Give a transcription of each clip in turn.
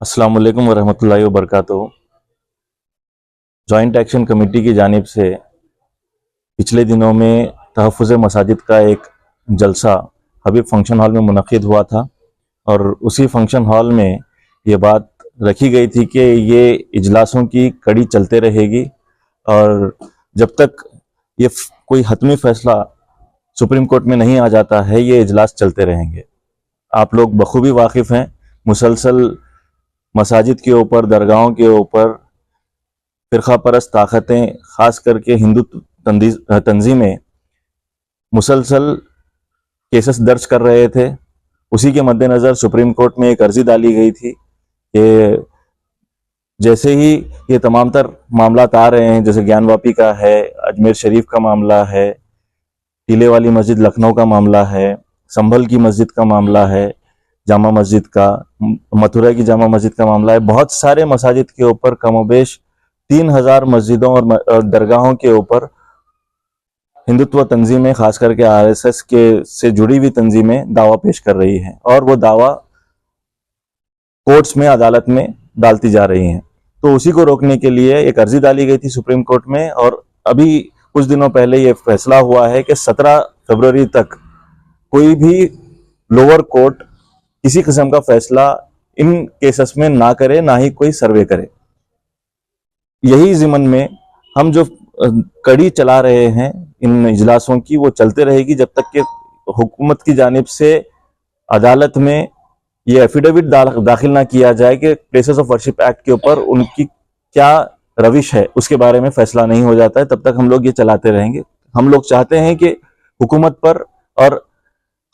अस्सलाम वालेकुम वरहमतुल्लाहि वबरकातुहू। जॉइंट एक्शन कमेटी की जानिब से पिछले दिनों में तहफ़्फ़ुज़ मसाजिद का एक जलसा हबीब फंक्शन हॉल में मुनक़िद हुआ था और उसी फंक्शन हॉल में ये बात रखी गई थी कि ये इजलासों की कड़ी चलते रहेगी और जब तक ये कोई हतमी फ़ैसला सुप्रीम कोर्ट में नहीं आ जाता है ये इजलास चलते रहेंगे। आप लोग बखूबी वाकिफ़ हैं, मुसलसल मसाजिद के ऊपर, दरगाहों के ऊपर फ़िरक़ा परस्त ताकतें, ख़ास करके हिंदुत्व तंजीमें मुसलसल केसेस दर्ज कर रहे थे। उसी के मद्देनज़र सुप्रीम कोर्ट में एक अर्ज़ी डाली गई थी कि जैसे ही ये तमाम तर मामलात आ रहे हैं, जैसे ज्ञानवापी का है, अजमेर शरीफ का मामला है, टीले वाली मस्जिद लखनऊ का मामला है, संभल की मस्जिद का मामला है, जामा मस्जिद का, मथुरा की जामा मस्जिद का मामला है, बहुत सारे मसाजिद के ऊपर कमोबेश 3000 मस्जिदों और दरगाहों के ऊपर हिंदुत्व तंजीमें, खास करके आरएसएस के से जुड़ी हुई तंजीमें दावा पेश कर रही हैं और वो दावा कोर्ट्स में, अदालत में डालती जा रही हैं। तो उसी को रोकने के लिए एक अर्जी डाली गई थी सुप्रीम कोर्ट में और अभी कुछ दिनों पहले ये फैसला हुआ है कि 17 फरवरी तक कोई भी लोअर कोर्ट किसी किस्म का फैसला इन केसेस में ना करे, ना ही कोई सर्वे करे। यही ज़िमन में हम जो कड़ी चला रहे हैं इन इजलासों की, वो चलते रहेगी जब तक कि हुकूमत की जानिब से अदालत में ये एफिडेविट दाखिल ना किया जाए कि प्लेसेस ऑफ वर्शिप एक्ट के ऊपर उनकी क्या रविश है, उसके बारे में फैसला नहीं हो जाता है। तब तक हम लोग ये चलाते रहेंगे। हम लोग चाहते हैं कि हुकूमत पर और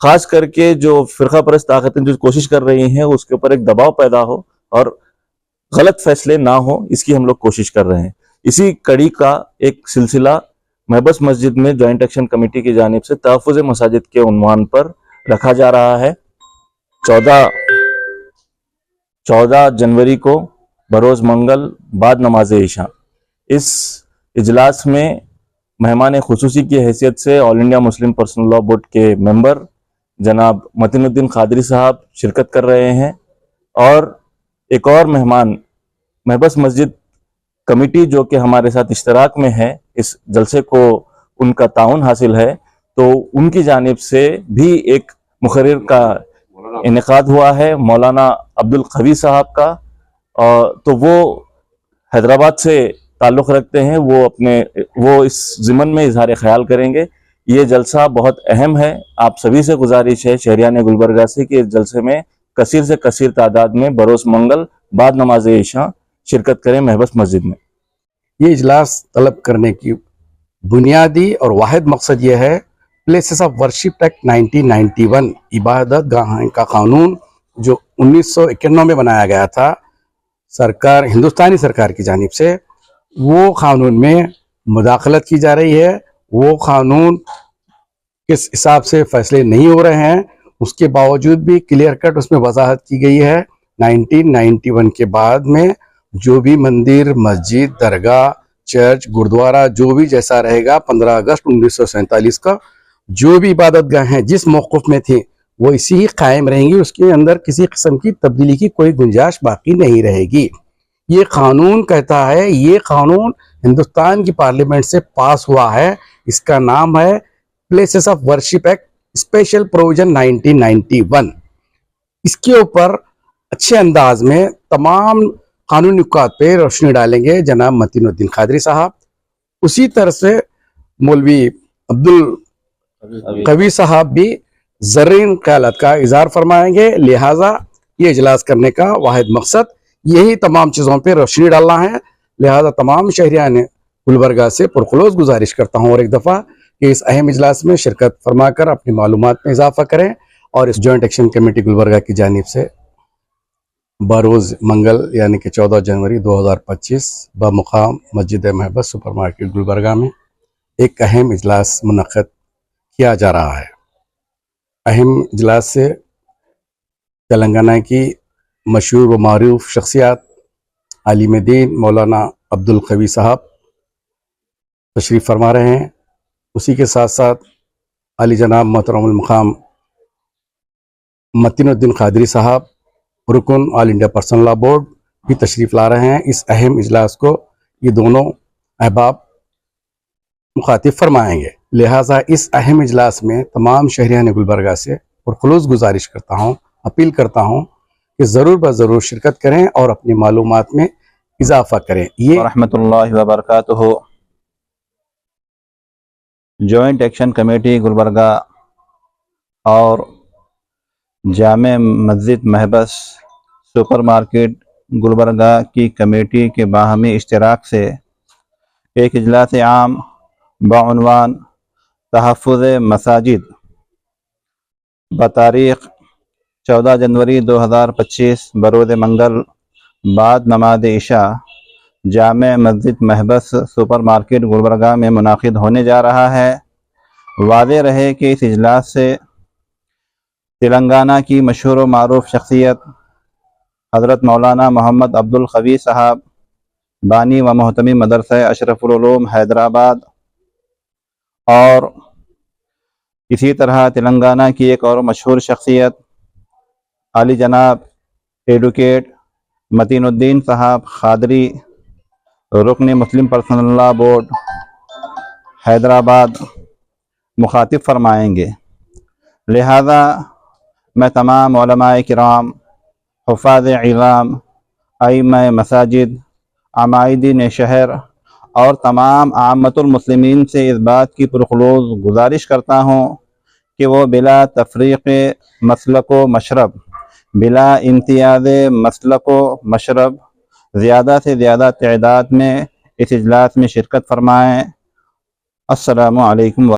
ख़ास करके जो फ़िरक़ा परस्त ताकतें जो कोशिश कर रही हैं उसके ऊपर एक दबाव पैदा हो और गलत फैसले ना हो, इसकी हम लोग कोशिश कर रहे हैं। इसी कड़ी का एक सिलसिला महबस मस्जिद में जॉइंट एक्शन कमेटी की जानिब से तहफ़्फ़ुज़ मसाजिद के उन्वान पर रखा जा रहा है। 14 जनवरी को बरोज़ मंगल बाद नमाज इशा इस इजलास में मेहमान खुसूसी की हैसियत से all India Muslim personal law board के मेंबर जनाब मतीनुद्दीन खादरी साहब शिरकत कर रहे हैं और एक और मेहमान महबस मस्जिद कमेटी जो कि हमारे साथ इश्तराक में है, इस जलसे को उनका ताउन हासिल है, तो उनकी जानिब से भी एक मुखर्रिर का इनेकाद हुआ है मौलाना अब्दुल कवी साहब का। तो वो हैदराबाद से ताल्लुक़ रखते हैं, वो इस ज़िमन में इजहार ख्याल करेंगे। ये जलसा बहुत अहम है। आप सभी से गुजारिश है शहरियान गुलबर्गा से कि इस जलसे में कसीर से कसीर तादाद में बरोज़ मंगल बाद नमाज इशा शिरकत करें महबस मस्जिद में। ये इजलास तलब करने की बुनियादी और वाहिद मकसद ये है, प्लेसेस ऑफ वर्शिप एक्ट 1991 इबादत गाह का कानून जो 1991 में बनाया गया था सरकार, हिंदुस्तानी सरकार की जानिब से, वो कानून में मुदाखलत की जा रही है। वो कानून किस हिसाब से फैसले नहीं हो रहे हैं, उसके बावजूद भी क्लियर कट उसमें वजाहत की गई है। 1991 के बाद में जो भी मंदिर, मस्जिद, दरगाह, चर्च, गुरुद्वारा जो भी जैसा रहेगा, 15 अगस्त 1947 का जो भी इबादत गाहें जिस मौक़िफ़ में थी वो इसी ही कायम रहेंगी। उसके अंदर किसी किस्म की तब्दीली की कोई गुंजाइश बाकी नहीं रहेगी। ये कानून कहता है, ये कानून हिंदुस्तान की पार्लियामेंट से पास हुआ है। इसका नाम है places of worship act special provision 1991। इसके ऊपर अच्छे अंदाज में तमाम कानूनी नुकात पे रोशनी डालेंगे जनाब मतीनुद्दीन खादरी साहब। उसी तरह से मौलवी अब्दुल कवी साहब भी ज़रीन ख्यालात का इज़हार फरमाएंगे। लिहाजा ये इजलास करने का वाहिद मकसद यही तमाम चीज़ों पे रोशनी डालना है। लिहाजा तमाम शहरियान गुलबर्गा से पुरखुलूस गुजारिश करता हूँ और एक दफ़ा कि इस अहम इजलास में शिरकत फरमा कर अपनी मालूमात में इजाफा करें और इस जॉइंट एक्शन कमेटी गुलबर्गा की जानिब से बरोज़ मंगल यानी कि 14 जनवरी 2025 बमुकाम मस्जिद महबस सुपर मार्केट गुलबर्गा में एक अहम इजलास मुनक़्क़िद किया जा रहा है। अहम इजलास से तेलंगाना की मशहूर व मारूफ शख्सियत आलिम दीन मौलाना अब्दुल कवी साहब तशरीफ़ फरमा रहे हैं। उसी के साथ साथ अली जनाब मोहतरमुल मकाम मतीनुद्दीन खादरी साहब رکن آل انڈیا پرسنل لا بورڈ بھی تشریف لا رہے ہیں. اس اہم اجلاس کو یہ دونوں احباب مخاطب فرمائیں گے. لہٰذا اس اہم اجلاس میں تمام شہریان گلبرگہ سے پرخلوص گزارش کرتا ہوں، اپیل کرتا ہوں کہ ضرور بضرور شرکت کریں اور اپنی معلومات میں اضافہ کریں. یہ ورحمۃ اللہ وبرکاتہ. جوائنٹ ایکشن کمیٹی گلبرگہ اور جامع مسجد محبس سپر مارکیٹ گلبرگہ کی کمیٹی کے باہمی اشتراک سے ایک اجلاس عام بعنوان تحفظ مساجد بتاریخ 14 جنوری 2025 بروز منگل بعد نماز عشاء جامع مسجد محبس سپر مارکیٹ گلبرگہ میں منعقد ہونے جا رہا ہے. واضح رہے کہ اس اجلاس سے تلنگانہ کی مشہور و معروف شخصیت حضرت مولانا محمد عبد القوی صاحب بانی و محتمی مدرسہ اشرف العلوم حیدرآباد اور اسی طرح تلنگانہ کی ایک اور مشہور شخصیت عالی جناب ایڈوکیٹ متین الدین صاحب قادری رکن مسلم پرسنل لا بورڈ حیدرآباد مخاطب فرمائیں گے. لہذا میں تمام علماء کرام، حفاظ اعلام، ائمہ مساجد، عمائدین شہر اور تمام عامۃ المسلمین سے اس بات کی پرخلوص گزارش کرتا ہوں کہ وہ بلا تفریق مسلک و مشرب، بلا امتیاز مسلک و مشرب زیادہ سے زیادہ تعداد میں اس اجلاس میں شرکت فرمائیں. السلام علیکم.